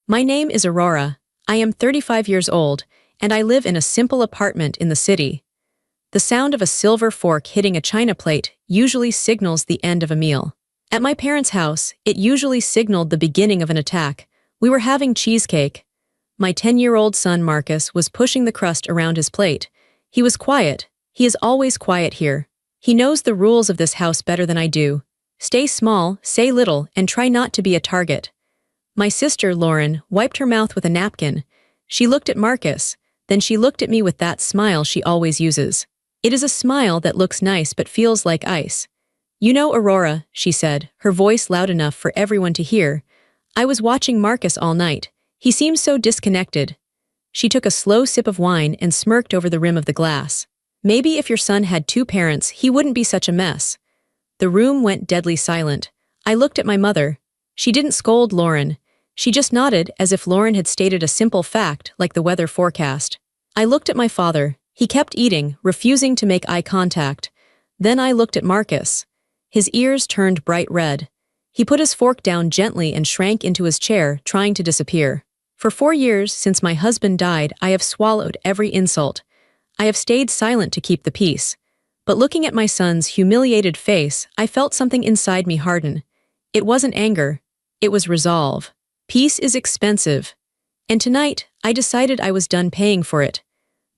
My name is Aurora. I am 35 years old, and I live in a simple apartment in the city. The sound of a silver fork hitting a china plate usually signals the end of a meal. At my parents' house, it usually signaled the beginning of an attack. We were having cheesecake. My 10-year-old son Marcus was pushing the crust around his plate. He was quiet. He is always quiet here. He knows the rules of this house better than I do. Stay small, say little, and try not to be a target. My sister, Lauren, wiped her mouth with a napkin. She looked at Marcus, then she looked at me with that smile she always uses. It is a smile that looks nice but feels like ice. "You know, Aurora," she said, her voice loud enough for everyone to hear. "I was watching Marcus all night. He seems so disconnected." She took a slow sip of wine and smirked over the rim of the glass. "Maybe if your son had two parents, he wouldn't be such a mess." The room went deadly silent. I looked at my mother. She didn't scold Lauren. She just nodded as if Lauren had stated a simple fact like the weather forecast. I looked at my father. He kept eating, refusing to make eye contact. Then I looked at Marcus. His ears turned bright red. He put his fork down gently and shrank into his chair, trying to disappear. For 4 years since my husband died, I have swallowed every insult. I have stayed silent to keep the peace. But looking at my son's humiliated face, I felt something inside me harden. It wasn't anger. It was resolve. Peace is expensive. And tonight, I decided I was done paying for it.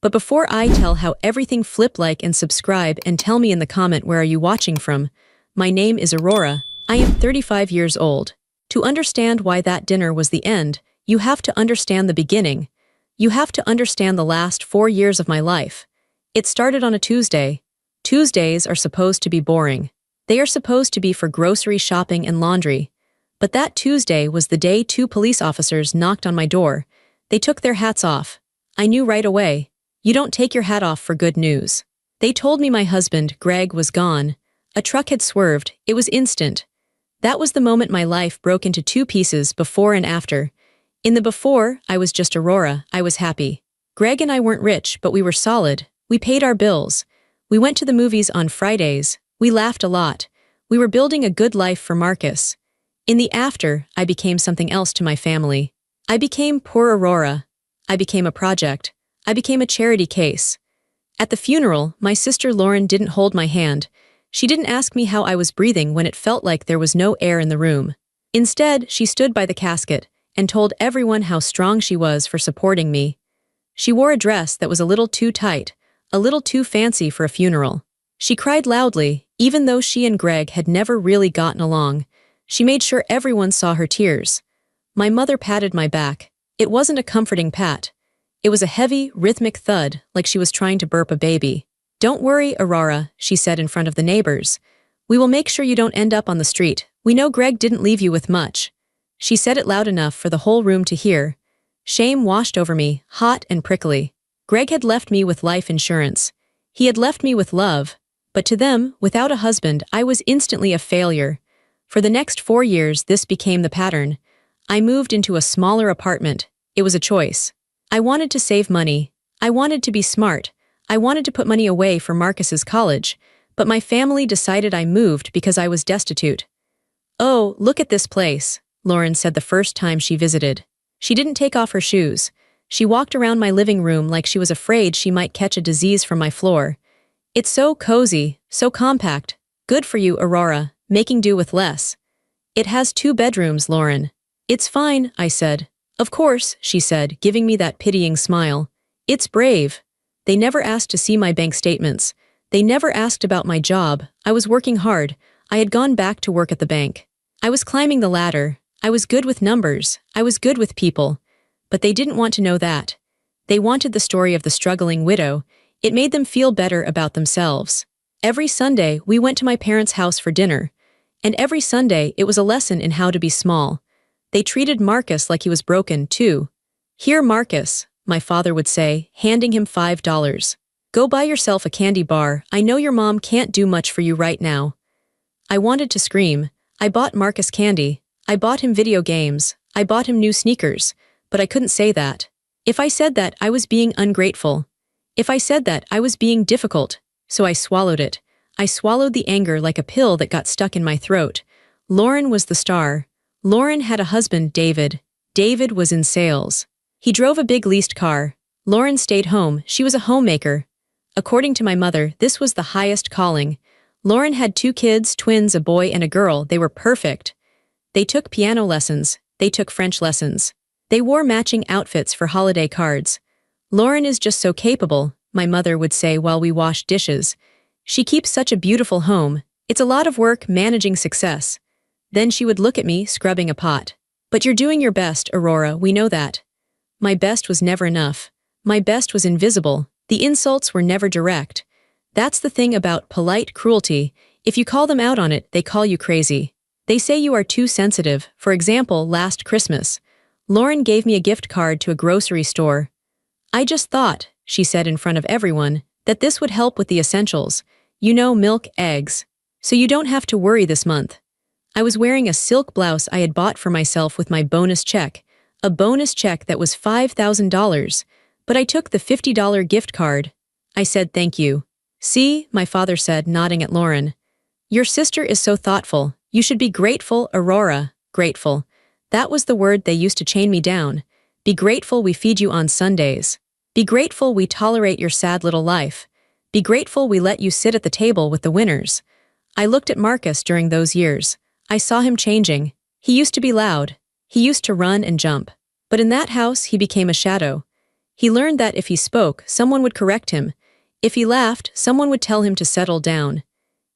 But before I tell how everything, flip like and subscribe and tell me in the comment where are you watching from. My name is Aurora. I am 35 years old. To understand why that dinner was the end, you have to understand the beginning. You have to understand the last 4 years of my life. It started on a Tuesday. Tuesdays are supposed to be boring. They are supposed to be for grocery shopping and laundry. But that Tuesday was the day 2 police officers knocked on my door. They took their hats off. I knew right away. You don't take your hat off for good news. They told me my husband, Greg, was gone. A truck had swerved. It was instant. That was the moment my life broke into 2 pieces, before and after. In the before, I was just Aurora. I was happy. Greg and I weren't rich, but we were solid. We paid our bills. We went to the movies on Fridays. We laughed a lot. We were building a good life for Marcus. In the after, I became something else to my family. I became poor Aurora. I became a project. I became a charity case. At the funeral, my sister Lauren didn't hold my hand. She didn't ask me how I was breathing when it felt like there was no air in the room. Instead, she stood by the casket and told everyone how strong she was for supporting me. She wore a dress that was a little too tight, a little too fancy for a funeral. She cried loudly, even though she and Greg had never really gotten along. She made sure everyone saw her tears. My mother patted my back. It wasn't a comforting pat. It was a heavy, rhythmic thud, like she was trying to burp a baby. "Don't worry, Aurora," she said in front of the neighbors. "We will make sure you don't end up on the street. We know Greg didn't leave you with much." She said it loud enough for the whole room to hear. Shame washed over me, hot and prickly. Greg had left me with life insurance. He had left me with love. But to them, without a husband, I was instantly a failure. For the next 4 years, this became the pattern. I moved into a smaller apartment. It was a choice. I wanted to save money. I wanted to be smart. I wanted to put money away for Marcus's college. But my family decided I moved because I was destitute. "Oh, look at this place," Lauren said the first time she visited. She didn't take off her shoes. She walked around my living room like she was afraid she might catch a disease from my floor. "It's so cozy, so compact. Good for you, Aurora, making do with less." "It has 2 bedrooms, Lauren." "It's fine," I said. "Of course," she said, giving me that pitying smile. "It's brave." They never asked to see my bank statements. They never asked about my job. I was working hard. I had gone back to work at the bank. I was climbing the ladder. I was good with numbers. I was good with people. But they didn't want to know that. They wanted the story of the struggling widow. It made them feel better about themselves. Every Sunday, we went to my parents' house for dinner. And every Sunday, it was a lesson in how to be small. They treated Marcus like he was broken, too. "Here, Marcus," my father would say, handing him $5. "Go buy yourself a candy bar. I know your mom can't do much for you right now." I wanted to scream. I bought Marcus candy. I bought him video games. I bought him new sneakers. But I couldn't say that. If I said that, I was being ungrateful. If I said that, I was being difficult. So I swallowed it. I swallowed the anger like a pill that got stuck in my throat. Lauren was the star. Lauren had a husband, David. David was in sales. He drove a big leased car. Lauren stayed home. She was a homemaker. According to my mother, this was the highest calling. Lauren had 2 kids, twins, a boy and a girl. They were perfect. They took piano lessons. They took French lessons. They wore matching outfits for holiday cards. Lauren is just so capable, my mother would say while we washed dishes. She keeps such a beautiful home. It's a lot of work managing success. Then she would look at me, scrubbing a pot. But you're doing your best, Aurora, we know that. My best was never enough. My best was invisible. The insults were never direct. That's the thing about polite cruelty. If you call them out on it, they call you crazy. They say you are too sensitive. For example, last Christmas, Lauren gave me a gift card to a grocery store. I just thought, she said in front of everyone, that this would help with the essentials. You know, milk, eggs. So you don't have to worry this month. I was wearing a silk blouse I had bought for myself with my bonus check. A bonus check that was $5,000. But I took the $50 gift card. I said thank you. See, my father said, nodding at Lauren. Your sister is so thoughtful. You should be grateful, Aurora. Grateful. That was the word they used to chain me down. Be grateful we feed you on Sundays. Be grateful we tolerate your sad little life. Be grateful we let you sit at the table with the winners. I looked at Marcus during those years. I saw him changing. He used to be loud. He used to run and jump. But in that house, he became a shadow. He learned that if he spoke, someone would correct him. If he laughed, someone would tell him to settle down.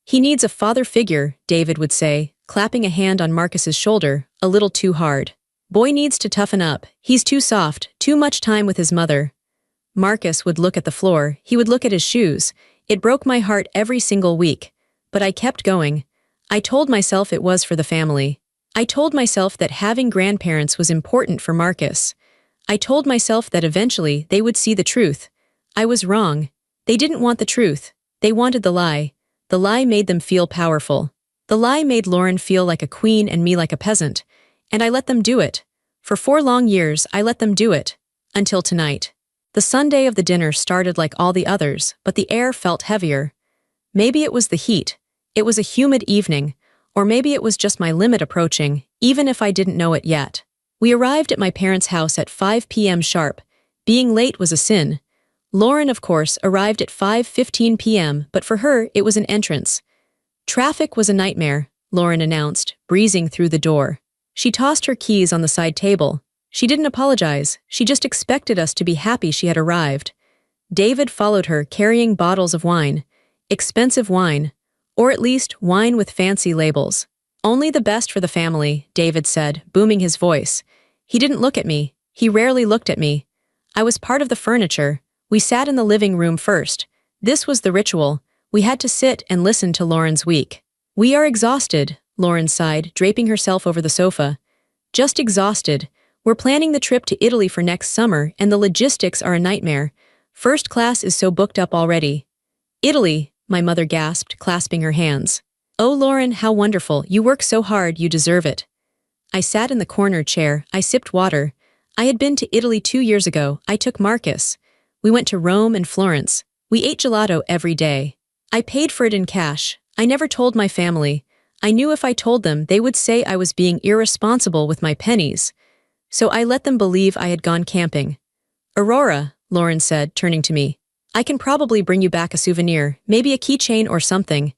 He needs a father figure, David would say, clapping a hand on Marcus's shoulder, a little too hard. Boy needs to toughen up. He's too soft, too much time with his mother. Marcus would look at the floor. He would look at his shoes. It broke my heart every single week. But I kept going. I told myself it was for the family. I told myself that having grandparents was important for Marcus. I told myself that eventually they would see the truth. I was wrong. They didn't want the truth. They wanted the lie. The lie made them feel powerful. The lie made Lauren feel like a queen and me like a peasant. And I let them do it. For 4 long years, I let them do it. Until tonight. The Sunday of the dinner started like all the others, but the air felt heavier. Maybe it was the heat. It was a humid evening. Or maybe it was just my limit approaching, even if I didn't know it yet. We arrived at my parents' house at 5 p.m. sharp. Being late was a sin. Lauren, of course, arrived at 5:15 p.m., but for her, it was an entrance. Traffic was a nightmare, Lauren announced, breezing through the door. She tossed her keys on the side table. She didn't apologize. She just expected us to be happy she had arrived. David followed her, carrying bottles of wine. Expensive wine. Or at least wine with fancy labels. Only the best for the family, David said, booming his voice. He didn't look at me. He rarely looked at me. I was part of the furniture. We sat in the living room first. This was the ritual. We had to sit and listen to Lauren's week. We are exhausted, Lauren sighed, draping herself over the sofa. Just exhausted. We're planning the trip to Italy for next summer, and the logistics are a nightmare. First class is so booked up already. Italy, my mother gasped, clasping her hands. Oh, Lauren, how wonderful. You work so hard, you deserve it. I sat in the corner chair. I sipped water. I had been to Italy 2 years ago. I took Marcus. We went to Rome and Florence. We ate gelato every day. I paid for it in cash. I never told my family. I knew if I told them, they would say I was being irresponsible with my pennies. So I let them believe I had gone camping. Aurora, Lauren said, turning to me. I can probably bring you back a souvenir, maybe a keychain or something.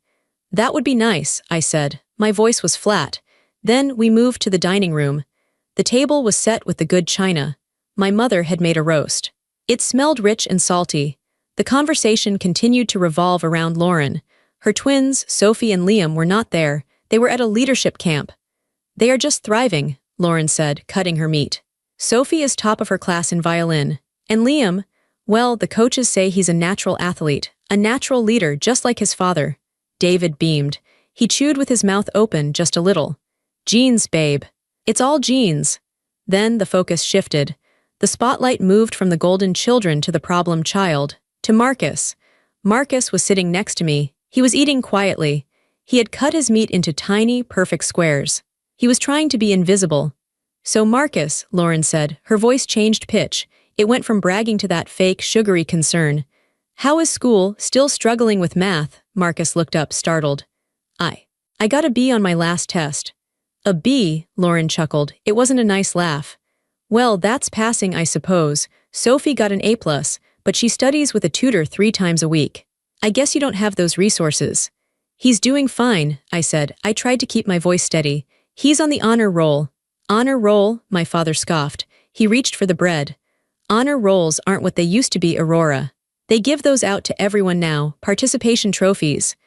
That would be nice, I said. My voice was flat. Then we moved to the dining room. The table was set with the good china. My mother had made a roast. It smelled rich and salty. The conversation continued to revolve around Lauren. Her twins, Sophie and Liam, were not there. They were at a leadership camp. They are just thriving, Lauren said, cutting her meat. Sophie is top of her class in violin. And Liam, well, the coaches say he's a natural athlete, a natural leader just like his father. David beamed. He chewed with his mouth open just a little. Genes, babe. It's all genes. Then the focus shifted. The spotlight moved from the golden children to the problem child, to Marcus. Marcus was sitting next to me. He was eating quietly. He had cut his meat into tiny, perfect squares. He was trying to be invisible. So Marcus, Lauren said, her voice changed pitch. It went from bragging to that fake, sugary concern. How is school? Still struggling with math? Marcus looked up, startled. I got a B on my last test. A B, Lauren chuckled. It wasn't a nice laugh. Well, that's passing, I suppose. Sophie got an A+, but she studies with a tutor 3 times a week. I guess you don't have those resources. He's doing fine, I said. I tried to keep my voice steady. He's on the honor roll. Honor roll? My father scoffed. He reached for the bread. Honor rolls aren't what they used to be, Aurora. They give those out to everyone now, participation trophies.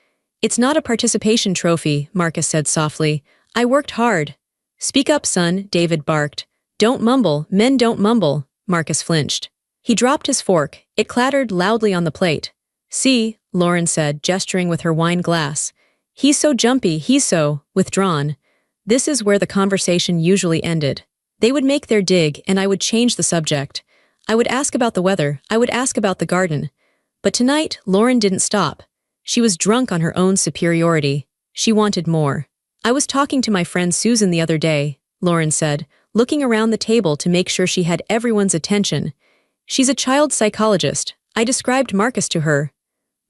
It's not a participation trophy, Marcus said softly. I worked hard. Speak up, son, David barked. Don't mumble, men don't mumble, Marcus flinched. He dropped his fork. It clattered loudly on the plate. See, Lauren said, gesturing with her wine glass. He's so jumpy, he's so withdrawn. This is where the conversation usually ended. They would make their dig, and I would change the subject. I would ask about the weather, I would ask about the garden. But tonight, Lauren didn't stop. She was drunk on her own superiority. She wanted more. I was talking to my friend Susan the other day, Lauren said, looking around the table to make sure she had everyone's attention. She's a child psychologist. I described Marcus to her.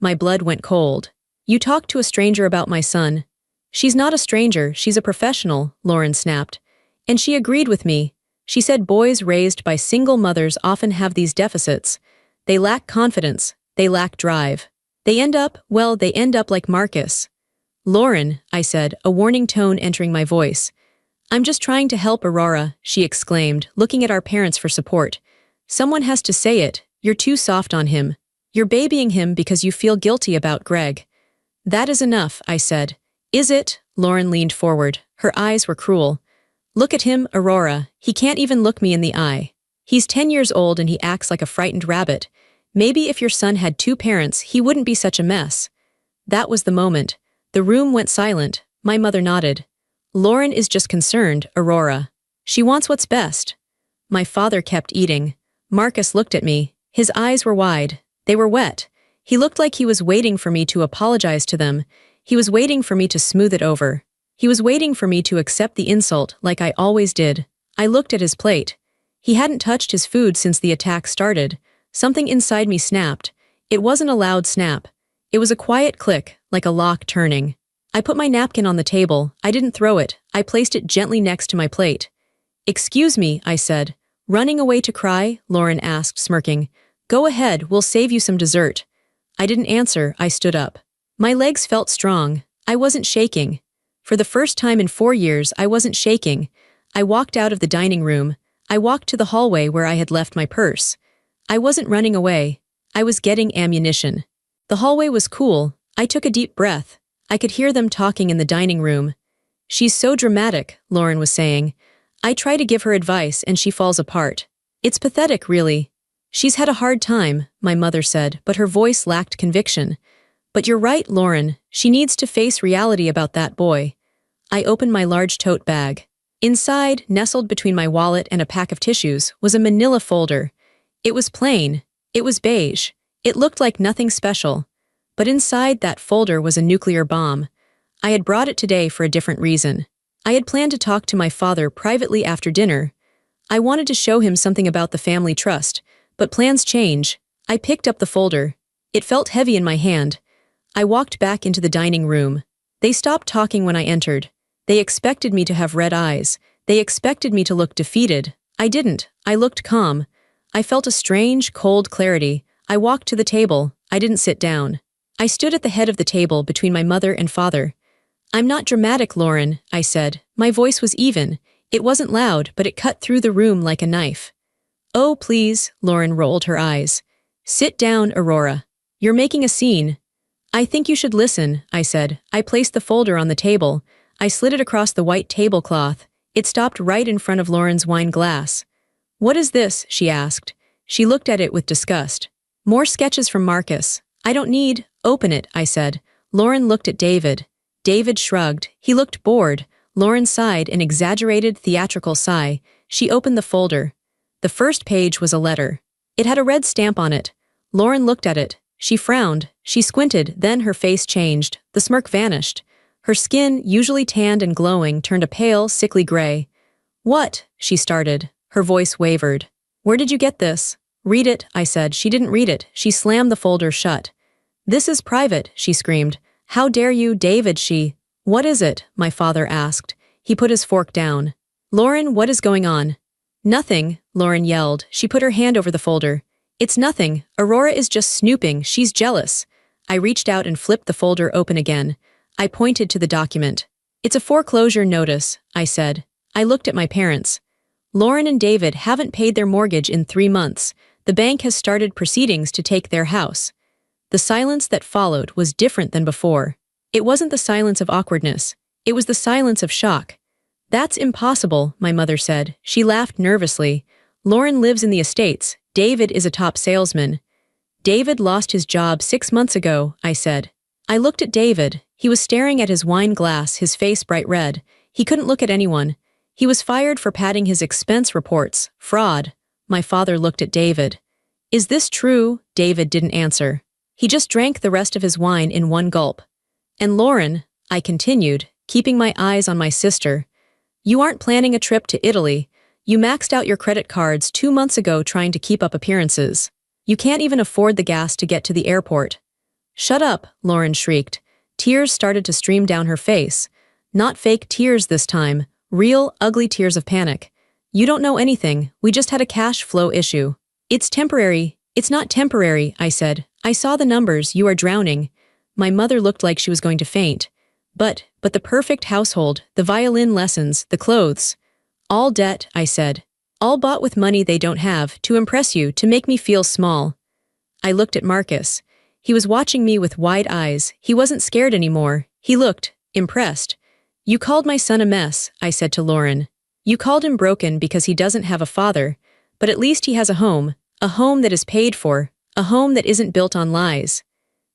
My blood went cold. You talked to a stranger about my son. She's not a stranger, she's a professional, Lauren snapped. And she agreed with me. She said boys raised by single mothers often have these deficits. They lack confidence. They lack drive. They end up like Marcus. Lauren, I said, a warning tone entering my voice. I'm just trying to help Aurora, she exclaimed, looking at our parents for support. Someone has to say it. You're too soft on him. You're babying him because you feel guilty about Greg. That is enough, I said. Is it? Lauren leaned forward. Her eyes were cruel. Look at him, Aurora. He can't even look me in the eye. He's 10 years old and he acts like a frightened rabbit. Maybe if your son had 2 parents, he wouldn't be such a mess. That was the moment. The room went silent. My mother nodded. Lauren is just concerned, Aurora. She wants what's best. My father kept eating. Marcus looked at me. His eyes were wide. They were wet. He looked like he was waiting for me to apologize to them. He was waiting for me to smooth it over. He was waiting for me to accept the insult like I always did. I looked at his plate. He hadn't touched his food since the attack started. Something inside me snapped. It wasn't a loud snap. It was a quiet click, like a lock turning. I put my napkin on the table. I didn't throw it. I placed it gently next to my plate. Excuse me, I said. Running away to cry? Lauren asked, smirking. Go ahead, we'll save you some dessert. I didn't answer. I stood up. My legs felt strong. I wasn't shaking. For the first time in 4 years, I wasn't shaking. I walked out of the dining room. I walked to the hallway where I had left my purse. I wasn't running away. I was getting ammunition. The hallway was cool. I took a deep breath. I could hear them talking in the dining room. She's so dramatic, Lauren was saying. I try to give her advice and she falls apart. It's pathetic, really. She's had a hard time, my mother said, but her voice lacked conviction. But you're right, Lauren. She needs to face reality about that boy. I opened my large tote bag. Inside, nestled between my wallet and a pack of tissues, was a manila folder. It was plain. It was beige. It looked like nothing special. But inside that folder was a nuclear bomb. I had brought it today for a different reason. I had planned to talk to my father privately after dinner. I wanted to show him something about the family trust, but plans change. I picked up the folder. It felt heavy in my hand. I walked back into the dining room. They stopped talking when I entered. They expected me to have red eyes. They expected me to look defeated. I didn't. I looked calm. I felt a strange, cold clarity. I walked to the table. I didn't sit down. I stood at the head of the table between my mother and father. I'm not dramatic, Lauren, I said. My voice was even. It wasn't loud, but it cut through the room like a knife. Oh, please, Lauren rolled her eyes. Sit down, Aurora. You're making a scene. I think you should listen, I said. I placed the folder on the table. I slid it across the white tablecloth. It stopped right in front of Lauren's wine glass. What is this? She asked. She looked at it with disgust. More sketches from Marcus. I don't need. Open it, I said. Lauren looked at David. David shrugged. He looked bored. Lauren sighed an exaggerated theatrical sigh. She opened the folder. The first page was a letter. It had a red stamp on it. Lauren looked at it. She frowned. She squinted, then her face changed. The smirk vanished. Her skin, usually tanned and glowing, turned a pale, sickly gray. What? She started. Her voice wavered. Where did you get this? Read it, I said. She didn't read it. She slammed the folder shut. This is private, she screamed. How dare you, David, she... What is it? My father asked. He put his fork down. Lauren, what is going on? Nothing, Lauren yelled. She put her hand over the folder. It's nothing. Aurora is just snooping. She's jealous. I reached out and flipped the folder open again. I pointed to the document. It's a foreclosure notice, I said. I looked at my parents. Lauren and David haven't paid their mortgage in 3 months. The bank has started proceedings to take their house. The silence that followed was different than before. It wasn't the silence of awkwardness. It was the silence of shock. That's impossible, my mother said. She laughed nervously. Lauren lives in the estates. David is a top salesman. David lost his job 6 months ago, I said. I looked at David. He was staring at his wine glass, his face bright red. He couldn't look at anyone. He was fired for padding his expense reports. Fraud. My father looked at David. Is this true? David didn't answer. He just drank the rest of his wine in one gulp. And Lauren, I continued, keeping my eyes on my sister. You aren't planning a trip to Italy. You maxed out your credit cards 2 months ago trying to keep up appearances. You can't even afford the gas to get to the airport. Shut up, Lauren shrieked. Tears started to stream down her face. Not fake tears this time, real, ugly tears of panic. You don't know anything, we just had a cash flow issue. It's temporary. It's not temporary, I said. I saw the numbers, you are drowning. My mother looked like she was going to faint. But the perfect household, the violin lessons, the clothes. All debt, I said. All bought with money they don't have, to impress you, to make me feel small. I looked at Marcus. He was watching me with wide eyes. He wasn't scared anymore. He looked impressed. You called my son a mess, I said to Lauren. You called him broken because he doesn't have a father, but at least he has a home that is paid for, a home that isn't built on lies.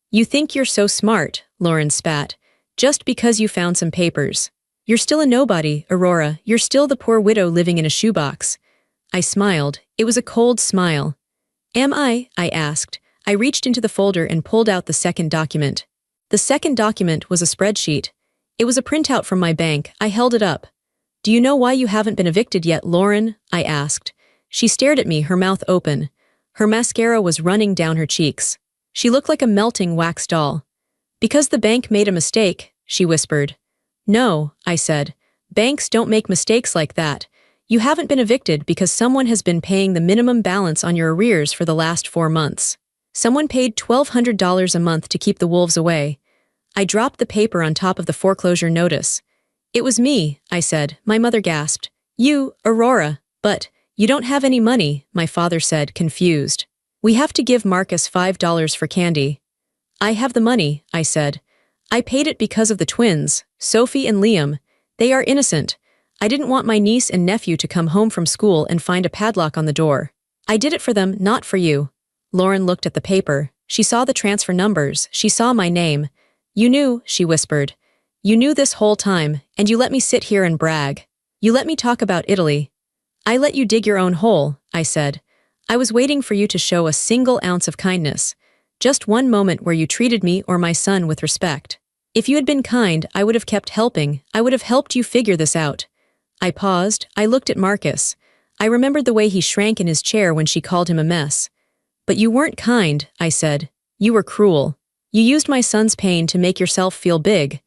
You think you're so smart, Lauren spat, just because you found some papers. You're still a nobody, Aurora. You're still the poor widow living in a shoebox. I smiled. It was a cold smile. Am I asked. I reached into the folder and pulled out the second document. The second document was a spreadsheet. It was a printout from my bank. I held it up. Do you know why you haven't been evicted yet, Lauren? I asked. She stared at me, her mouth open. Her mascara was running down her cheeks. She looked like a melting wax doll. Because the bank made a mistake, she whispered. No, I said. Banks don't make mistakes like that. You haven't been evicted because someone has been paying the minimum balance on your arrears for the last 4 months. Someone paid $1,200 a month to keep the wolves away. I dropped the paper on top of the foreclosure notice. It was me, I said. My mother gasped. You, Aurora. But you don't have any money, my father said, confused. We have to give Marcus $5 for candy. I have the money, I said. I paid it because of the twins, Sophie and Liam. They are innocent. I didn't want my niece and nephew to come home from school and find a padlock on the door. I did it for them, not for you. Lauren looked at the paper. She saw the transfer numbers. She saw my name. You knew, she whispered. You knew this whole time, and you let me sit here and brag. You let me talk about Italy. I let you dig your own hole, I said. I was waiting for you to show a single ounce of kindness. Just one moment where you treated me or my son with respect. If you had been kind, I would have kept helping. I would have helped you figure this out. I paused. I looked at Marcus. I remembered the way he shrank in his chair when she called him a mess. But you weren't kind, I said. You were cruel. You used my son's pain to make yourself feel big.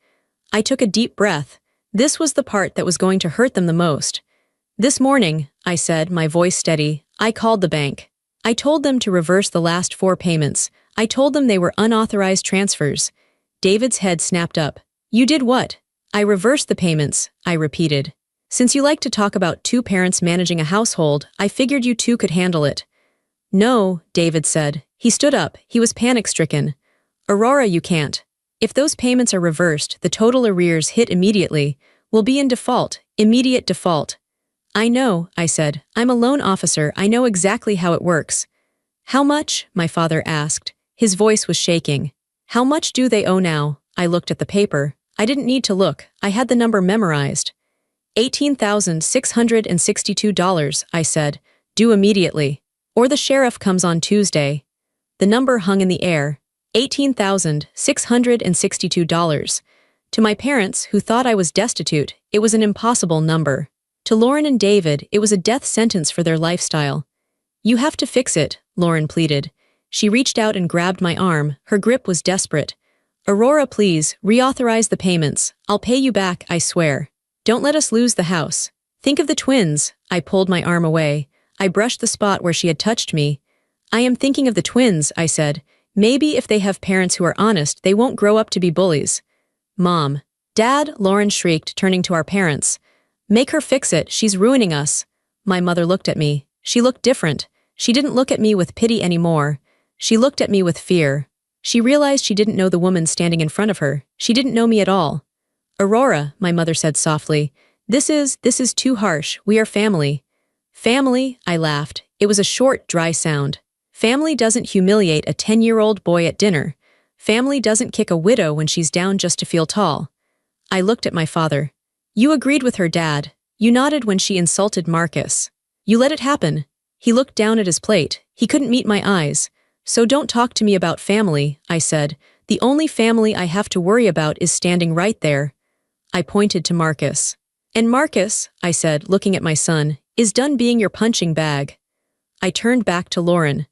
I took a deep breath. This was the part that was going to hurt them the most. This morning, I said, my voice steady, I called the bank. I told them to reverse the last 4 payments. I told them they were unauthorized transfers. David's head snapped up. You did what? I reversed the payments, I repeated. Since you like to talk about 2 parents managing a household, I figured you 2 could handle it. No, David said. He stood up. He was panic-stricken. Aurora, you can't. If those payments are reversed, the total arrears hit immediately. We'll be in default, immediate default. I know, I said. I'm a loan officer. I know exactly how it works. How much? My father asked. His voice was shaking. How much do they owe now? I looked at the paper. I didn't need to look. I had the number memorized. $18,662, I said. Due immediately. Or the sheriff comes on Tuesday. The number hung in the air. $18,662. To my parents, who thought I was destitute, it was an impossible number. To Lauren and David, it was a death sentence for their lifestyle. You have to fix it, Lauren pleaded. She reached out and grabbed my arm. Her grip was desperate. Aurora, please, reauthorize the payments. I'll pay you back, I swear. Don't let us lose the house. Think of the twins. I pulled my arm away. I brushed the spot where she had touched me. I am thinking of the twins, I said. Maybe if they have parents who are honest, they won't grow up to be bullies. Mom. Dad, Lauren shrieked, turning to our parents. Make her fix it, she's ruining us. My mother looked at me. She looked different. She didn't look at me with pity anymore. She looked at me with fear. She realized she didn't know the woman standing in front of her. She didn't know me at all. Aurora, my mother said softly. This is too harsh. We are family. Family, I laughed. It was a short, dry sound. Family doesn't humiliate a 10-year-old boy at dinner. Family doesn't kick a widow when she's down just to feel tall. I looked at my father. You agreed with her, Dad. You nodded when she insulted Marcus. You let it happen. He looked down at his plate. He couldn't meet my eyes. So don't talk to me about family, I said. The only family I have to worry about is standing right there. I pointed to Marcus. And Marcus, I said, looking at my son, is done being your punching bag. I turned back to Lauren.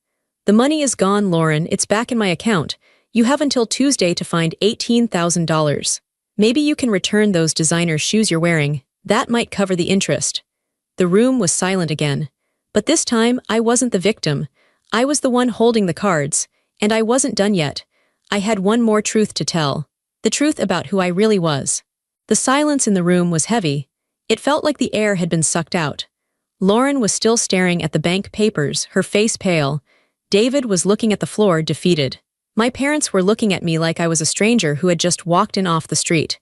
The money is gone, Lauren. It's back in my account. You have until Tuesday to find $18,000. Maybe you can return those designer shoes you're wearing. That might cover the interest. The room was silent again. But this time, I wasn't the victim. I was the one holding the cards. And I wasn't done yet. I had one more truth to tell. The truth about who I really was. The silence in the room was heavy. It felt like the air had been sucked out. Lauren was still staring at the bank papers, her face pale. David was looking at the floor, defeated. My parents were looking at me like I was a stranger who had just walked in off the street.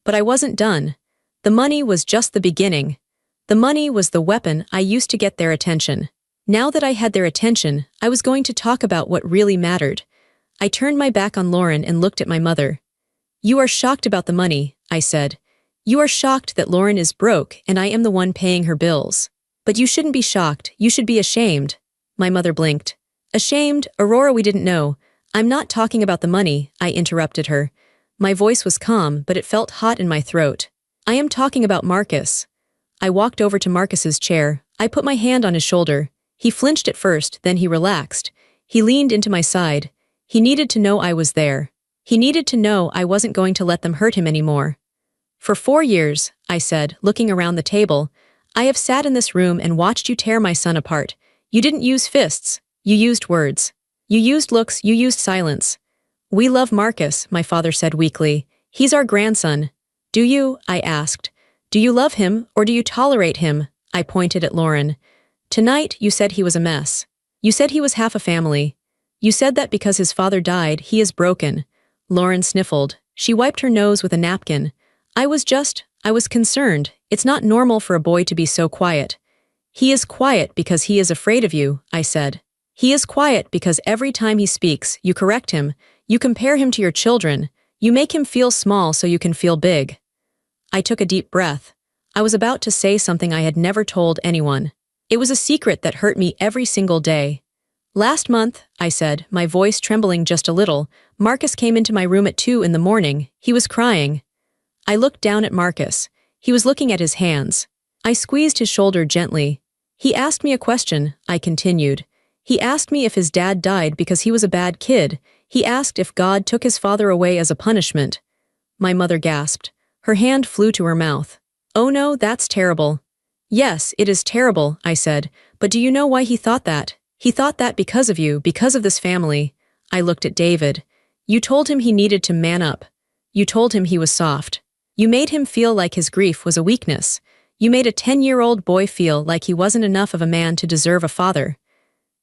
But I wasn't done. The money was just the beginning. The money was the weapon I used to get their attention. Now that I had their attention, I was going to talk about what really mattered. I turned my back on Lauren and looked at my mother. You are shocked about the money, I said. You are shocked that Lauren is broke and I am the one paying her bills. But you shouldn't be shocked, you should be ashamed. My mother blinked. Ashamed, Aurora, we didn't know. I'm not talking about the money, I interrupted her. My voice was calm, but it felt hot in my throat. I am talking about Marcus. I walked over to Marcus's chair. I put my hand on his shoulder. He flinched at first, then he relaxed. He leaned into my side. He needed to know I was there. He needed to know I wasn't going to let them hurt him anymore. For 4 years, I said, looking around the table, I have sat in this room and watched you tear my son apart. You didn't use fists. You used words. You used looks, you used silence. We love Marcus, my father said weakly. He's our grandson. Do you? I asked. Do you love him, or do you tolerate him? I pointed at Lauren. Tonight, you said he was a mess. You said he was half a family. You said that because his father died, he is broken. Lauren sniffled. She wiped her nose with a napkin. I was concerned. It's not normal for a boy to be so quiet. He is quiet because he is afraid of you, I said. He is quiet because every time he speaks, you correct him, you compare him to your children, you make him feel small so you can feel big. I took a deep breath. I was about to say something I had never told anyone. It was a secret that hurt me every single day. Last month, I said, my voice trembling just a little, Marcus came into my room at 2 in the morning. He was crying. I looked down at Marcus. He was looking at his hands. I squeezed his shoulder gently. He asked me a question, I continued. He asked me if his dad died because he was a bad kid. He asked if God took his father away as a punishment. My mother gasped. Her hand flew to her mouth. Oh no, that's terrible. Yes, it is terrible, I said. But do you know why he thought that? He thought that because of you, because of this family. I looked at David. You told him he needed to man up. You told him he was soft. You made him feel like his grief was a weakness. You made a 10-year-old boy feel like he wasn't enough of a man to deserve a father.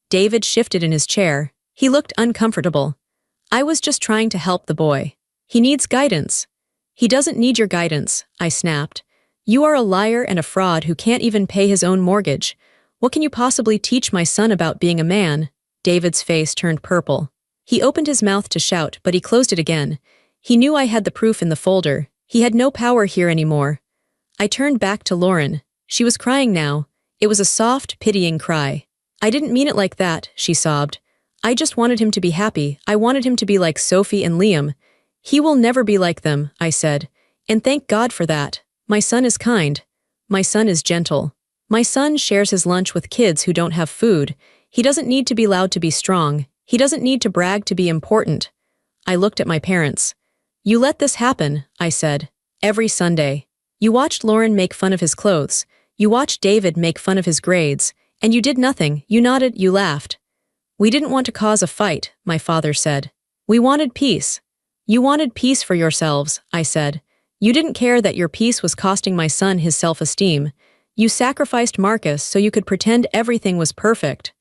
David shifted in his chair. He looked uncomfortable. I was just trying to help the boy. He needs guidance. He doesn't need your guidance, I snapped. You are a liar and a fraud who can't even pay his own mortgage. What can you possibly teach my son about being a man? David's face turned purple. He opened his mouth to shout, but he closed it again. He knew I had the proof in the folder. He had no power here anymore. I turned back to Lauren. She was crying now. It was a soft, pitying cry. I didn't mean it like that, she sobbed. I just wanted him to be happy. I wanted him to be like Sophie and Liam. He will never be like them, I said. And thank God for that. My son is kind. My son is gentle. My son shares his lunch with kids who don't have food. He doesn't need to be loud to be strong. He doesn't need to brag to be important. I looked at my parents. You let this happen, I said. Every Sunday. You watched Lauren make fun of his clothes. You watched David make fun of his grades, and you did nothing. You nodded, you laughed. We didn't want to cause a fight, my father said. We wanted peace. You wanted peace for yourselves, I said. You didn't care that your peace was costing my son his self-esteem. You sacrificed Marcus so you could pretend everything was perfect.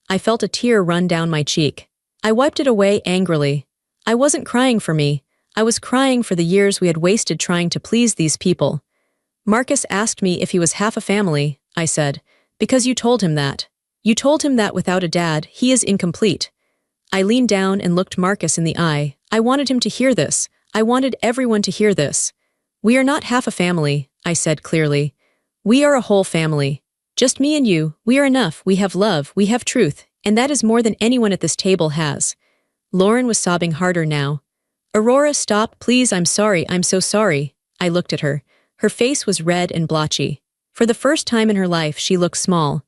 I felt a tear run down my cheek. I wiped it away angrily. I wasn't crying for me. I was crying for the years we had wasted trying to please these people. Marcus asked me if he was half a family, I said, because you told him that. You told him that without a dad, he is incomplete. I leaned down and looked Marcus in the eye. I wanted him to hear this. I wanted everyone to hear this. We are not half a family, I said clearly. We are a whole family. Just me and you, we are enough, we have love, we have truth, and that is more than anyone at this table has. Lauren was sobbing harder now. Aurora, stop, please, I'm sorry, I'm so sorry. I looked at her. Her face was red and blotchy. For the first time in her life, she looked small.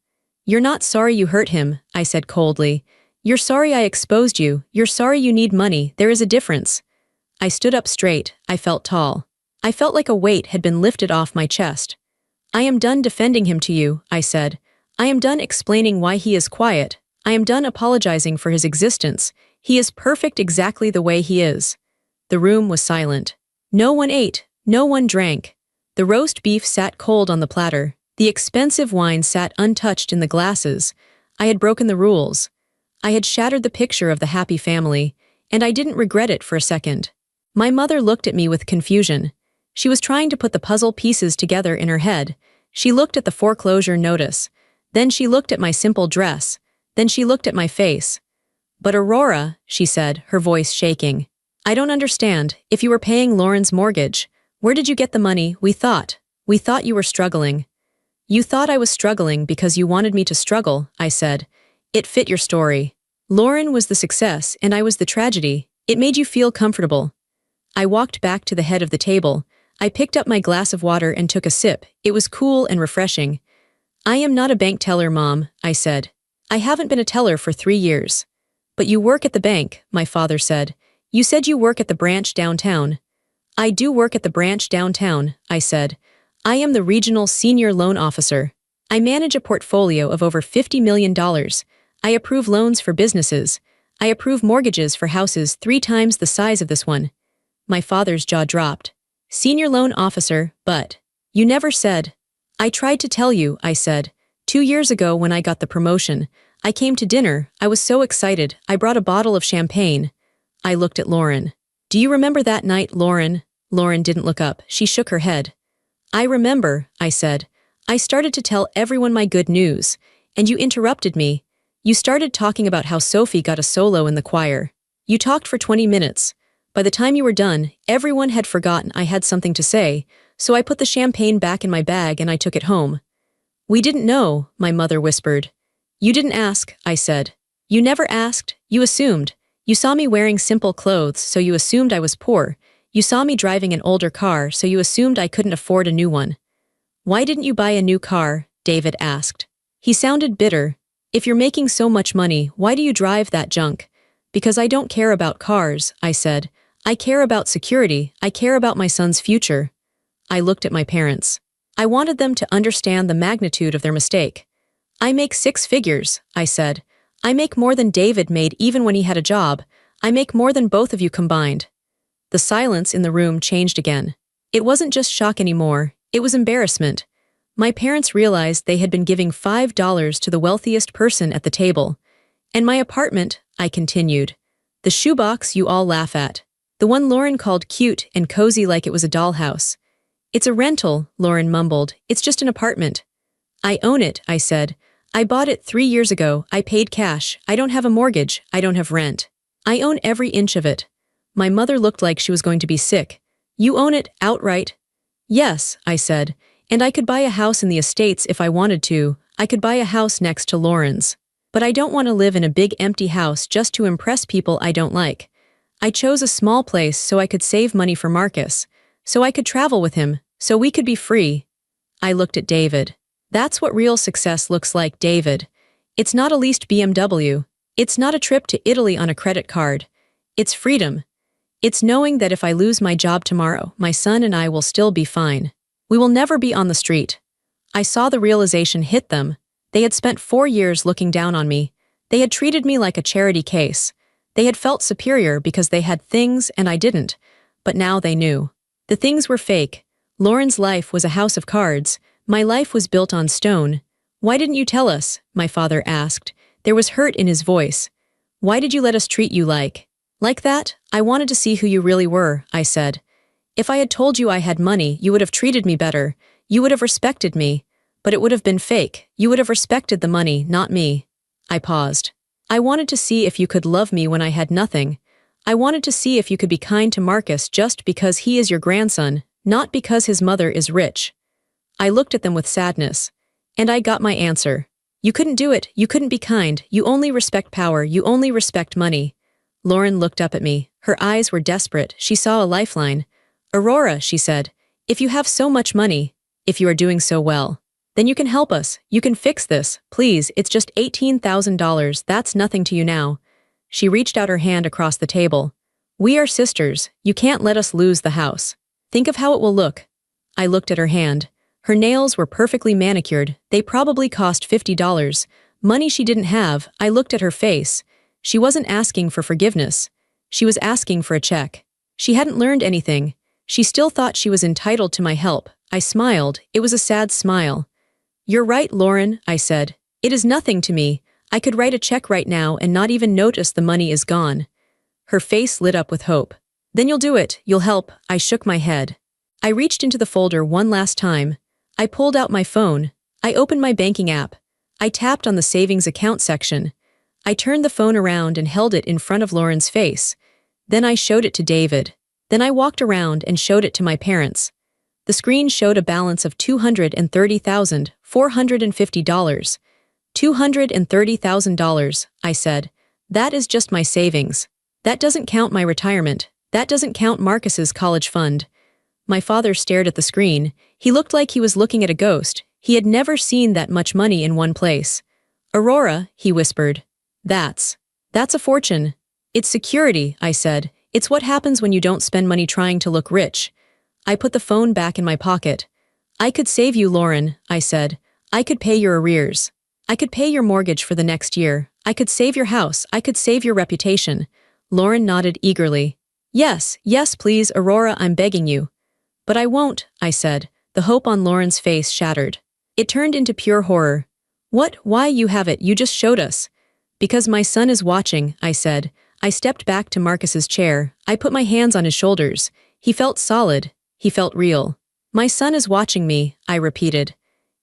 You're not sorry you hurt him, I said coldly. You're sorry I exposed you. You're sorry you need money. There is a difference. I stood up straight. I felt tall. I felt like a weight had been lifted off my chest. I am done defending him to you, I said. I am done explaining why he is quiet. I am done apologizing for his existence. He is perfect exactly the way he is. The room was silent. No one ate. No one drank. The roast beef sat cold on the platter. The expensive wine sat untouched in the glasses. I had broken the rules. I had shattered the picture of the happy family, and I didn't regret it for a second. My mother looked at me with confusion. She was trying to put the puzzle pieces together in her head. She looked at the foreclosure notice. Then she looked at my simple dress. Then she looked at my face. But Aurora, she said, her voice shaking. I don't understand. If you were paying Lauren's mortgage, where did you get the money? We thought you were struggling. You thought I was struggling because you wanted me to struggle, I said. It fit your story. Lauren was the success and I was the tragedy. It made you feel comfortable. I walked back to the head of the table. I picked up my glass of water and took a sip. It was cool and refreshing. I am not a bank teller, Mom, I said. I haven't been a teller for 3 years. But you work at the bank, my father said. You said you work at the branch downtown. I do work at the branch downtown, I said. I am the regional senior loan officer. I manage a portfolio of over $50 million. I approve loans for businesses. I approve mortgages for houses 3 times the size of this one. My father's jaw dropped. Senior loan officer, but you never said. I tried to tell you, I said. 2 years ago when I got the promotion, I came to dinner. I was so excited. I brought a bottle of champagne. I looked at Lauren. Do you remember that night, Lauren? Lauren didn't look up. She shook her head. I remember, I said. I started to tell everyone my good news, and you interrupted me. You started talking about how Sophie got a solo in the choir. You talked for 20 minutes. By the time you were done, everyone had forgotten I had something to say, so I put the champagne back in my bag and I took it home. We didn't know, my mother whispered. You didn't ask, I said. You never asked, you assumed. You saw me wearing simple clothes, so you assumed I was poor. You saw me driving an older car, so you assumed I couldn't afford a new one. Why didn't you buy a new car? David asked. He sounded bitter. If you're making so much money, why do you drive that junk? Because I don't care about cars, I said. I care about security. I care about my son's future. I looked at my parents. I wanted them to understand the magnitude of their mistake. I make 6 figures, I said. I make more than David made even when he had a job. I make more than both of you combined. The silence in the room changed again. It wasn't just shock anymore, it was embarrassment. My parents realized they had been giving $5 to the wealthiest person at the table. And my apartment, I continued. The shoebox you all laugh at. The one Lauren called cute and cozy like it was a dollhouse. It's a rental, Lauren mumbled. It's just an apartment. I own it, I said. I bought it 3 years ago. I paid cash. I don't have a mortgage. I don't have rent. I own every inch of it. My mother looked like she was going to be sick. You own it outright? Yes, I said. And I could buy a house in the estates if I wanted to. I could buy a house next to Lauren's. But I don't want to live in a big empty house just to impress people I don't like. I chose a small place so I could save money for Marcus, so I could travel with him, so we could be free. I looked at David. That's what real success looks like, David. It's not a leased BMW. It's not a trip to Italy on a credit card. It's freedom. It's knowing that if I lose my job tomorrow, my son and I will still be fine. We will never be on the street. I saw the realization hit them. They had spent 4 years looking down on me. They had treated me like a charity case. They had felt superior because they had things and I didn't. But now they knew. The things were fake. Lauren's life was a house of cards. My life was built on stone. Why didn't you tell us? My father asked. There was hurt in his voice. Why did you let us treat you like that? I wanted to see who you really were, I said. If I had told you I had money, you would have treated me better. You would have respected me. But it would have been fake. You would have respected the money, not me. I paused. I wanted to see if you could love me when I had nothing. I wanted to see if you could be kind to Marcus just because he is your grandson, not because his mother is rich. I looked at them with sadness. And I got my answer. You couldn't do it, you couldn't be kind, you only respect power, you only respect money. Lauren looked up at me. Her eyes were desperate. She saw a lifeline. Aurora, she said, if you have so much money, if you are doing so well, then you can help us. You can fix this. Please, it's just $18,000. That's nothing to you now. She reached out her hand across the table. We are sisters. You can't let us lose the house. Think of how it will look. I looked at her hand. Her nails were perfectly manicured. They probably cost $50. Money she didn't have. I looked at her face. She wasn't asking for forgiveness. She was asking for a check. She hadn't learned anything. She still thought she was entitled to my help. I smiled. It was a sad smile. You're right, Lauren, I said. It is nothing to me. I could write a check right now and not even notice the money is gone. Her face lit up with hope. Then you'll do it. You'll help. I shook my head. I reached into the folder one last time. I pulled out my phone. I opened my banking app. I tapped on the savings account section. I turned the phone around and held it in front of Lauren's face. Then I showed it to David. Then I walked around and showed it to my parents. The screen showed a balance of $230,450. $230,000, I said. That is just my savings. That doesn't count my retirement. That doesn't count Marcus's college fund. My father stared at the screen. He looked like he was looking at a ghost. He had never seen that much money in one place. Aurora, he whispered. That's a fortune. It's security, I said. It's what happens when you don't spend money trying to look rich. I put the phone back in my pocket. I could save you, Lauren, I said. I could pay your arrears. I could pay your mortgage for the next year. I could save your house. I could save your reputation. Lauren nodded eagerly. Yes, yes, please, Aurora, I'm begging you. But I won't, I said. The hope on Lauren's face shattered. It turned into pure horror. What? Why, you have it, you just showed us. Because my son is watching, I said. I stepped back to Marcus's chair. I put my hands on his shoulders. He felt solid. He felt real. My son is watching me, I repeated.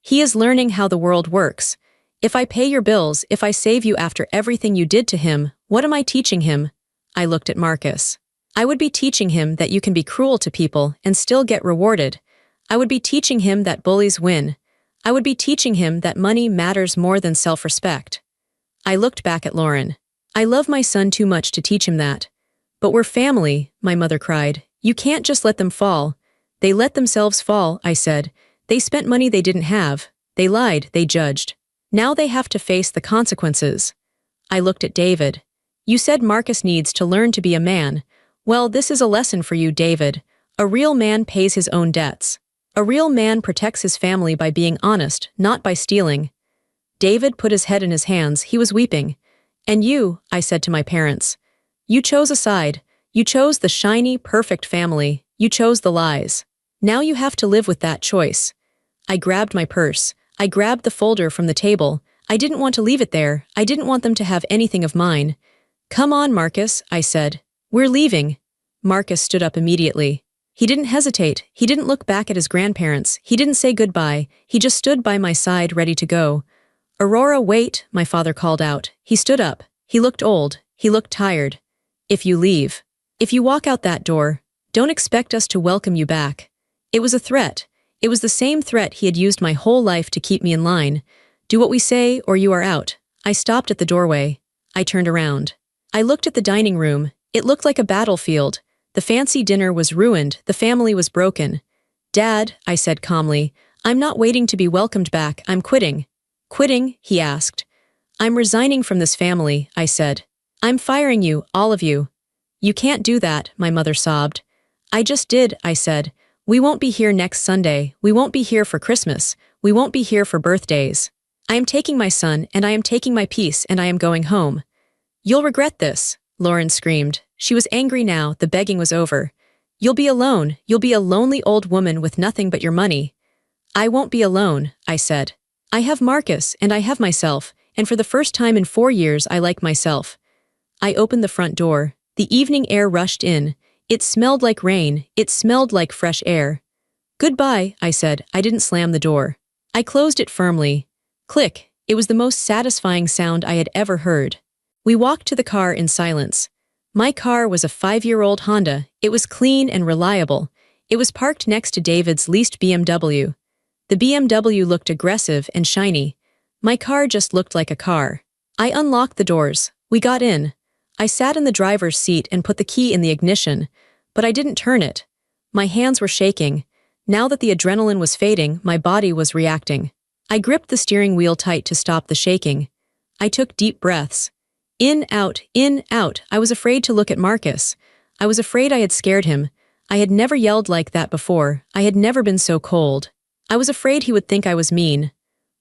He is learning how the world works. If I pay your bills, if I save you after everything you did to him, what am I teaching him? I looked at Marcus. I would be teaching him that you can be cruel to people and still get rewarded. I would be teaching him that bullies win. I would be teaching him that money matters more than self-respect. I looked back at Lauren. I love my son too much to teach him that. But we're family, my mother cried. You can't just let them fall. They let themselves fall, I said. They spent money they didn't have. They lied, they judged. Now they have to face the consequences. I looked at David. You said Marcus needs to learn to be a man. Well, this is a lesson for you, David. A real man pays his own debts. A real man protects his family by being honest, not by stealing. David put his head in his hands. He was weeping. And you, I said to my parents. You chose a side. You chose the shiny, perfect family. You chose the lies. Now you have to live with that choice. I grabbed my purse. I grabbed the folder from the table. I didn't want to leave it there. I didn't want them to have anything of mine. Come on, Marcus, I said. We're leaving. Marcus stood up immediately. He didn't hesitate. He didn't look back at his grandparents. He didn't say goodbye. He just stood by my side, ready to go. Aurora, wait, my father called out. He stood up. He looked old. He looked tired. If you leave, if you walk out that door, don't expect us to welcome you back. It was a threat. It was the same threat he had used my whole life to keep me in line. Do what we say or you are out. I stopped at the doorway. I turned around. I looked at the dining room. It looked like a battlefield. The fancy dinner was ruined. The family was broken. Dad, I said calmly, I'm not waiting to be welcomed back. I'm quitting. Quitting? He asked. I'm resigning from this family, I said. I'm firing you, all of you. You can't do that, my mother sobbed. I just did, I said. We won't be here next Sunday, we won't be here for Christmas, we won't be here for birthdays. I am taking my son, and I am taking my piece, and I am going home. You'll regret this, Lauren screamed. She was angry now, the begging was over. You'll be alone, you'll be a lonely old woman with nothing but your money. I won't be alone, I said. I have Marcus, and I have myself, and for the first time in 4 years I like myself. I opened the front door. The evening air rushed in. It smelled like rain, it smelled like fresh air. Goodbye, I said. I didn't slam the door. I closed it firmly. Click, it was the most satisfying sound I had ever heard. We walked to the car in silence. My car was a 5-year-old Honda. It was clean and reliable. It was parked next to David's leased BMW. The BMW looked aggressive and shiny. My car just looked like a car. I unlocked the doors. We got in. I sat in the driver's seat and put the key in the ignition, but I didn't turn it. My hands were shaking. Now that the adrenaline was fading, my body was reacting. I gripped the steering wheel tight to stop the shaking. I took deep breaths. In, out, in, out. I was afraid to look at Marcus. I was afraid I had scared him. I had never yelled like that before. I had never been so cold. I was afraid he would think I was mean.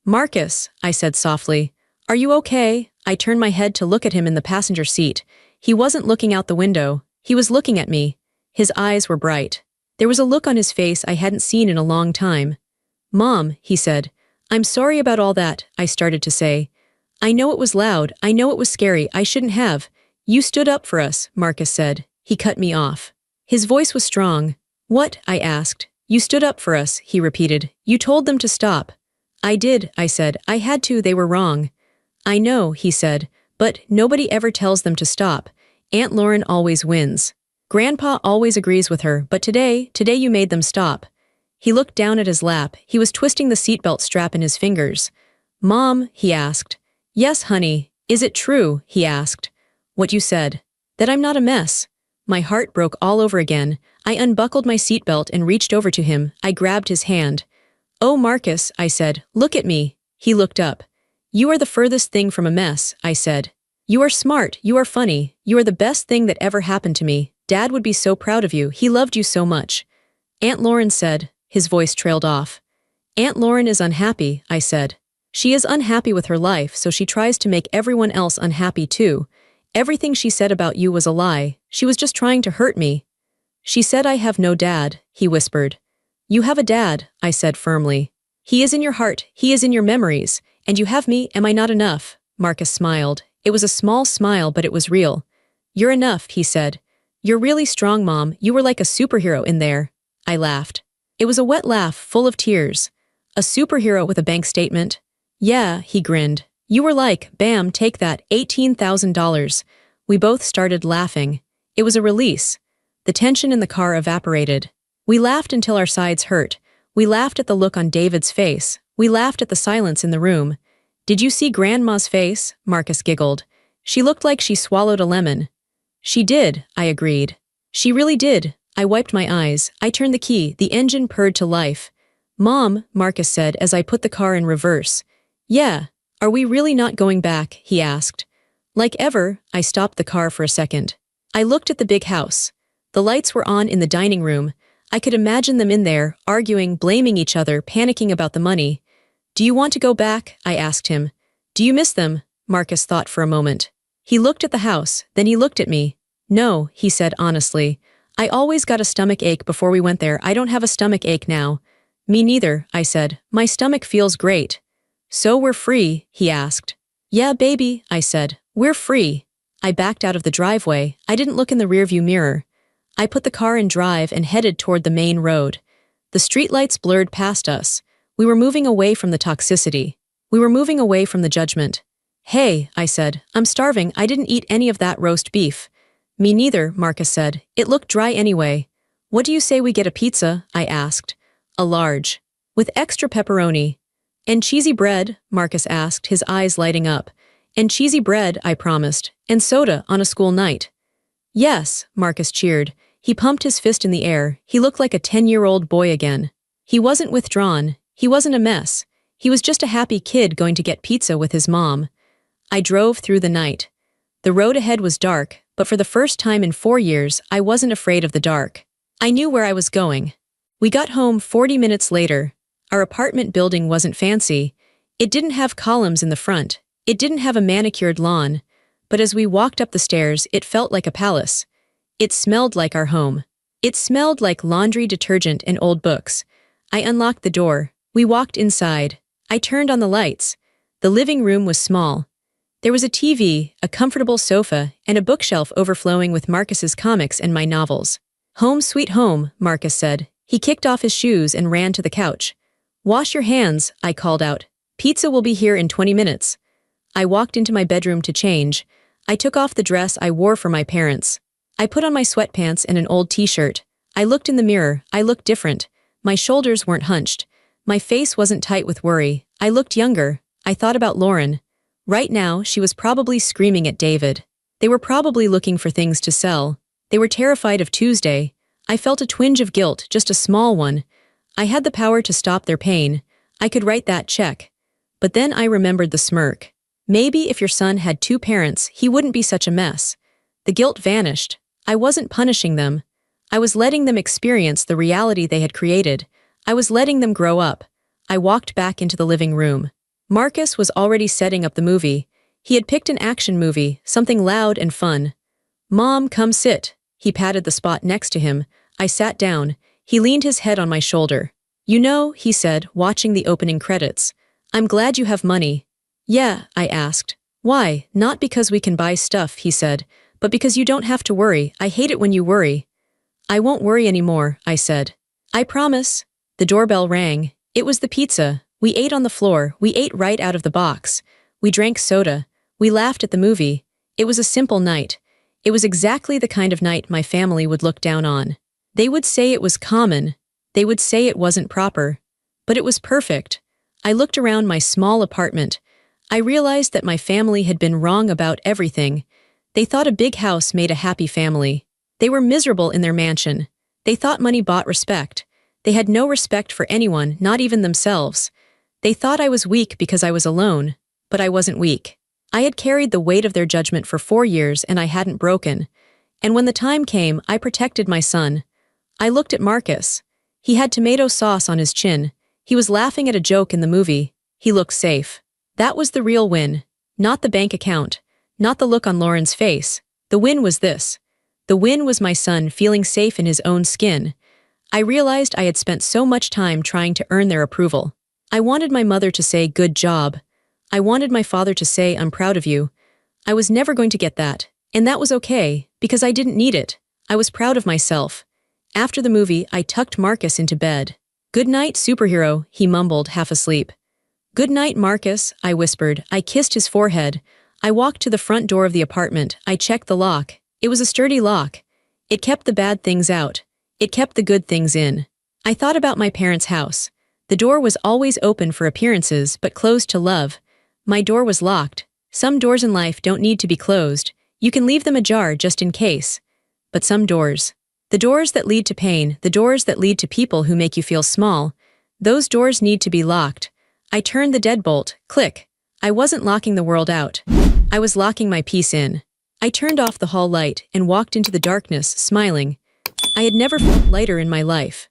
Marcus, I said softly, are you okay? I turned my head to look at him in the passenger seat. He wasn't looking out the window. He was looking at me. His eyes were bright. There was a look on his face I hadn't seen in a long time. Mom, he said, I'm sorry about all that, I started to say. I know it was loud, I know it was scary, I shouldn't have. You stood up for us, Marcus said. He cut me off. His voice was strong. What? I asked. You stood up for us, he repeated. You told them to stop. I did, I said. I had to, they were wrong. I know, he said, but nobody ever tells them to stop. Aunt Lauren always wins. Grandpa always agrees with her, but today you made them stop. He looked down at his lap. He was twisting the seatbelt strap in his fingers. Mom, he asked. Yes, honey. Is it true, he asked. What you said. That I'm not a mess. My heart broke all over again. I unbuckled my seatbelt and reached over to him. I grabbed his hand. Oh, Marcus, I said, look at me. He looked up. You are the furthest thing from a mess, I said. You are smart, you are funny, you are the best thing that ever happened to me. Dad would be so proud of you, he loved you so much. Aunt Lauren said, his voice trailed off. Aunt Lauren is unhappy, I said. She is unhappy with her life, so she tries to make everyone else unhappy too. Everything she said about you was a lie. She was just trying to hurt me. She said I have no dad, he whispered. You have a dad, I said firmly. He is in your heart, he is in your memories, and you have me, am I not enough? Marcus smiled. It was a small smile, but it was real. You're enough, he said. You're really strong, Mom. You were like a superhero in there. I laughed. It was a wet laugh, full of tears. A superhero with a bank statement? Yeah, he grinned. You were like, bam, take that, $18,000. We both started laughing. It was a release. The tension in the car evaporated. We laughed until our sides hurt. We laughed at the look on David's face. We laughed at the silence in the room. Did you see Grandma's face? Marcus giggled. She looked like she swallowed a lemon. She did, I agreed. She really did. I wiped my eyes. I turned the key. The engine purred to life. Mom, Marcus said as I put the car in reverse. Yeah. Are we really not going back? He asked. Like ever, I stopped the car for a second. I looked at the big house. The lights were on in the dining room. I could imagine them in there, arguing, blaming each other, panicking about the money. Do you want to go back? I asked him. Do you miss them? Marcus thought for a moment. He looked at the house, then he looked at me. No, he said honestly. I always got a stomach ache before we went there. I don't have a stomach ache now. Me neither, I said. My stomach feels great. So we're free? He asked. Yeah, baby, I said. We're free. I backed out of the driveway. I didn't look in the rearview mirror. I put the car in drive and headed toward the main road. The streetlights blurred past us. We were moving away from the toxicity. We were moving away from the judgment. Hey, I said, I'm starving. I didn't eat any of that roast beef. Me neither, Marcus said. It looked dry anyway. What do you say we get a pizza? I asked. A large. With extra pepperoni. And cheesy bread? Marcus asked, his eyes lighting up. And cheesy bread, I promised. And soda on a school night. Yes, Marcus cheered. He pumped his fist in the air. He looked like a 10-year-old boy again. He wasn't withdrawn. He wasn't a mess. He was just a happy kid going to get pizza with his mom. I drove through the night. The road ahead was dark, but for the first time in 4 years, I wasn't afraid of the dark. I knew where I was going. We got home 40 minutes later. Our apartment building wasn't fancy. It didn't have columns in the front. It didn't have a manicured lawn. But as we walked up the stairs, it felt like a palace. It smelled like our home. It smelled like laundry detergent and old books. I unlocked the door. We walked inside. I turned on the lights. The living room was small. There was a TV, a comfortable sofa, and a bookshelf overflowing with Marcus's comics and my novels. "Home sweet home," Marcus said. He kicked off his shoes and ran to the couch. "Wash your hands," I called out. "Pizza will be here in 20 minutes. I walked into my bedroom to change. I took off the dress I wore for my parents. I put on my sweatpants and an old t-shirt. I looked in the mirror. I looked different. My shoulders weren't hunched. My face wasn't tight with worry. I looked younger. I thought about Lauren. Right now, she was probably screaming at David. They were probably looking for things to sell. They were terrified of Tuesday. I felt a twinge of guilt, just a small one. I had the power to stop their pain. I could write that check. But then I remembered the smirk. Maybe if your son had 2 parents, he wouldn't be such a mess. The guilt vanished. I wasn't punishing them. I was letting them experience the reality they had created. I was letting them grow up. I walked back into the living room. Marcus was already setting up the movie. He had picked an action movie, something loud and fun. "Mom, come sit." He patted the spot next to him. I sat down. He leaned his head on my shoulder. "You know," he said, watching the opening credits, "I'm glad you have money." "Yeah," I asked. "Why? Not because we can buy stuff," he said, "but because you don't have to worry. I hate it when you worry." "I won't worry anymore," I said. "I promise." The doorbell rang. It was the pizza. We ate on the floor. We ate right out of the box. We drank soda. We laughed at the movie. It was a simple night. It was exactly the kind of night my family would look down on. They would say it was common. They would say it wasn't proper. But it was perfect. I looked around my small apartment. I realized that my family had been wrong about everything. They thought a big house made a happy family. They were miserable in their mansion. They thought money bought respect. They had no respect for anyone, not even themselves. They thought I was weak because I was alone, but I wasn't weak. I had carried the weight of their judgment for 4 years and I hadn't broken. And when the time came, I protected my son. I looked at Marcus. He had tomato sauce on his chin. He was laughing at a joke in the movie. He looked safe. That was the real win. Not the bank account. Not the look on Lauren's face. The win was this. The win was my son feeling safe in his own skin. I realized I had spent so much time trying to earn their approval. I wanted my mother to say, "Good job." I wanted my father to say, "I'm proud of you." I was never going to get that, and that was okay, because I didn't need it. I was proud of myself. After the movie, I tucked Marcus into bed. "Good night, superhero," he mumbled, half asleep. "Good night, Marcus," I whispered. I kissed his forehead. I walked to the front door of the apartment. I checked the lock. It was a sturdy lock. It kept the bad things out. It kept the good things in. I thought about my parents' house. The door was always open for appearances, but closed to love. My door was locked. Some doors in life don't need to be closed. You can leave them ajar just in case. But some doors. The doors that lead to pain, the doors that lead to people who make you feel small, those doors need to be locked. I turned the deadbolt. Click. I wasn't locking the world out. I was locking my peace in. I turned off the hall light and walked into the darkness, smiling. I had never felt lighter in my life.